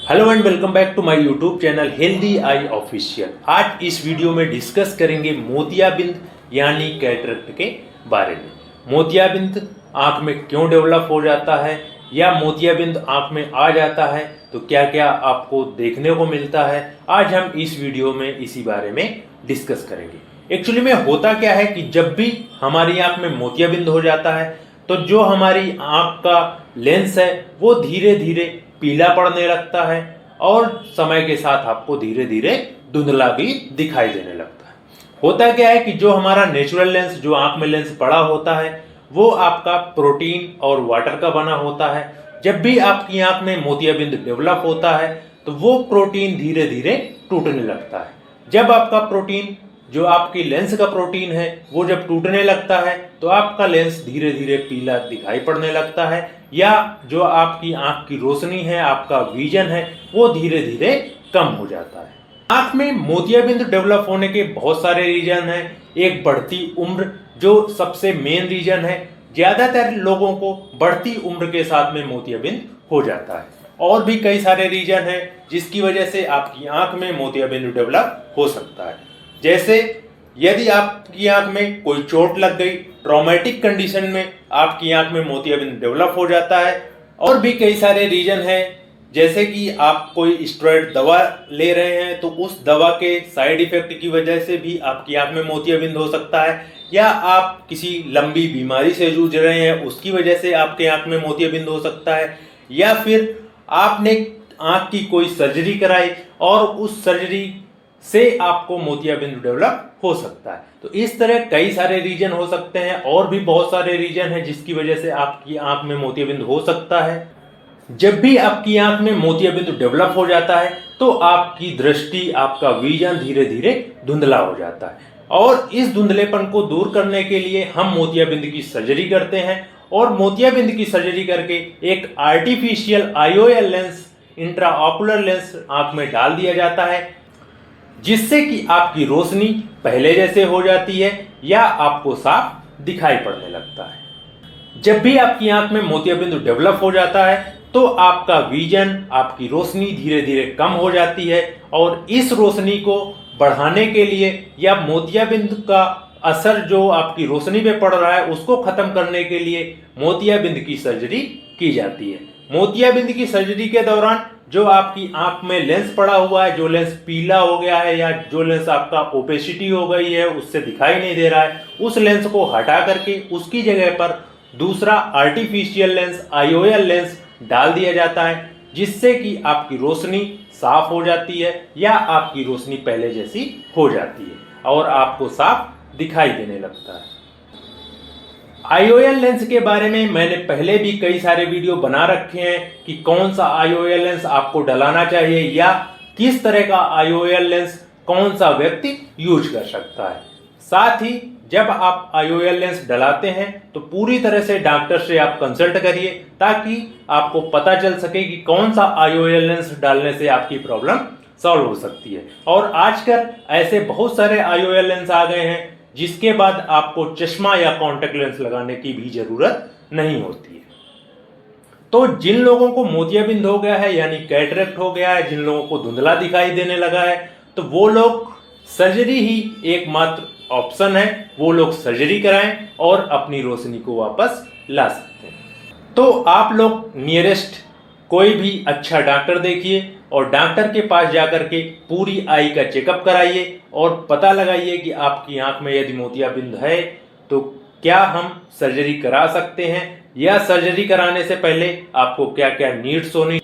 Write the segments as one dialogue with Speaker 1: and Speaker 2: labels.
Speaker 1: Hello and welcome back to my YouTube channel healthy I official. आज इस video में discuss करेंगे मोतियाबिंद यानी कैटरेक्ट के बारे में। मोतियाबिंद आंख में क्यों डेवलप हो जाता है या मोतियाबिंद आंख में आ जाता है तो क्या क्या आपको देखने को मिलता है, आज हम इस वीडियो में इसी बारे में डिस्कस करेंगे। एक्चुअली में होता क्या है कि जब भी हमारी आंख में मोतियाबिंद हो जाता है तो जो हमारी आंख का लेंस है वो धीरे धीरे पीला पड़ने लगता है और समय के साथ आपको धीरे धीरे धुंधला भी दिखाई देने लगता है। होता क्या है कि जो हमारा नेचुरल लेंस, जो आंख में लेंस पड़ा होता है, वो आपका प्रोटीन और वाटर का बना होता है। जब भी आपकी आंख में मोतियाबिंद डेवलप होता है तो वो प्रोटीन धीरे धीरे टूटने लगता है। जब आपका प्रोटीन, जो आपकी लेंस का प्रोटीन है, वो जब टूटने लगता है तो आपका लेंस धीरे धीरे पीला दिखाई पड़ने लगता है या जो आपकी आंख की रोशनी है, आपका विजन है, वो धीरे धीरे कम हो जाता है। आंख में मोतियाबिंद डेवलप होने के बहुत सारे रीजन हैं। एक बढ़ती उम्र जो सबसे मेन रीजन है। ज्यादातर लोगों को बढ़ती उम्र के साथ में मोतियाबिंद हो जाता है। और भी कई सारे रीजन हैं जिसकी वजह से आपकी आंख में मोतियाबिंद डेवलप हो सकता है। जैसे यदि आपकी आंख में कोई चोट लग गई, ट्रॉमेटिक कंडीशन में आपकी आंख में मोतियाबिंद डेवलप हो जाता है। और भी कई सारे रीजन हैं, जैसे कि आप कोई स्टेरॉइड दवा ले रहे हैं तो उस दवा के साइड इफेक्ट की वजह से भी आपकी आंख में मोतियाबिंद हो सकता है, या आप किसी लंबी बीमारी से जूझ रहे हैं उसकी वजह से आपके आंख में मोतियाबिंद हो सकता है, या फिर आपने आंख की कोई सर्जरी कराई और उस सर्जरी से आपको मोतियाबिंद डेवलप हो सकता है। तो इस तरह कई सारे रीजन हो सकते हैं। और भी बहुत सारे रीजन हैं जिसकी वजह से आपकी आंख में मोतियाबिंद हो सकता है। जब भी आपकी आंख में मोतियाबिंद डेवलप हो जाता है तो आपकी दृष्टि, आपका विजन धीरे धीरे धुंधला हो जाता है। और इस धुंधलेपन को दूर करने के लिए हम मोतियाबिंद की सर्जरी करते हैं और मोतियाबिंद की सर्जरी करके एक artificial IOL lens, intraocular lens आंख में डाल दिया जाता है, जिससे कि आपकी रोशनी पहले जैसे हो जाती है या आपको साफ दिखाई पड़ने लगता है। जब भी आपकी आंख में मोतियाबिंद डेवलप हो जाता है तो आपका विजन, आपकी रोशनी धीरे धीरे कम हो जाती है और इस रोशनी को बढ़ाने के लिए या मोतियाबिंद का असर जो आपकी रोशनी पे पड़ रहा है उसको खत्म करने के लिए मोतियाबिंद की सर्जरी की जाती है। मोतियाबिंद की सर्जरी के दौरान जो आपकी आंख में लेंस पड़ा हुआ है, जो लेंस पीला हो गया है या जो लेंस आपका ओपेसिटी हो गई है, उससे दिखाई नहीं दे रहा है, उस लेंस को हटा करके उसकी जगह पर दूसरा आर्टिफिशियल लेंस, IOL लेंस डाल दिया जाता है, जिससे कि आपकी रोशनी साफ हो जाती है या आपकी रोशनी पहले जैसी हो जाती है और आपको साफ दिखाई देने लगता है। IOL लेंस के बारे में मैंने पहले भी कई सारे वीडियो बना रखे हैं कि कौन सा IOL लेंस आपको डलाना चाहिए या किस तरह का IOL लेंस कौन सा व्यक्ति यूज कर सकता है। साथ ही जब आप IOL लेंस डलाते हैं तो पूरी तरह से डॉक्टर से आप कंसल्ट करिए ताकि आपको पता चल सके कि कौन सा IOL लेंस डालने से आपकी प्रॉब्लम सॉल्व हो सकती है। और आजकल ऐसे बहुत सारे IOL लेंस आ गए हैं जिसके बाद आपको चश्मा या कॉन्टेक्ट लेंस लगाने की भी जरूरत नहीं होती है। तो जिन लोगों को मोतियाबिंद हो गया है यानी कैटरेक्ट हो गया है, जिन लोगों को धुंधला दिखाई देने लगा है, तो वो लोग सर्जरी ही एकमात्र ऑप्शन है। वो लोग सर्जरी कराएं और अपनी रोशनी को वापस ला सकते हैं। तो आप लोग नियरेस्ट कोई भी अच्छा डॉक्टर देखिए और डॉक्टर के पास जाकर के पूरी आई का चेकअप कराइए और पता लगाइए कि आपकी आंख में यदि मोतियाबिंद है तो क्या हम सर्जरी करा सकते हैं या सर्जरी कराने से पहले आपको क्या क्या नीड्स होनी।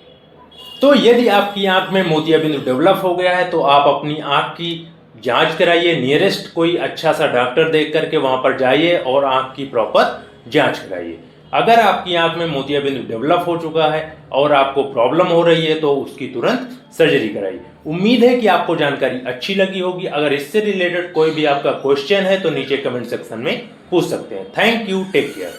Speaker 1: तो यदि आपकी आंख में मोतियाबिंद डेवलप हो गया है तो आप अपनी आंख की जांच कराइए। नियरेस्ट कोई अच्छा सा डॉक्टर देख करके वहां पर जाइए और आंख की प्रॉपर जांच कराइए। अगर आपकी आंख में मोतियाबिंद डेवलप हो चुका है और आपको प्रॉब्लम हो रही है तो उसकी तुरंत सर्जरी कराइए। उम्मीद है कि आपको जानकारी अच्छी लगी होगी। अगर इससे रिलेटेड कोई भी आपका क्वेश्चन है तो नीचे कमेंट सेक्शन में पूछ सकते हैं। Thank you, take care.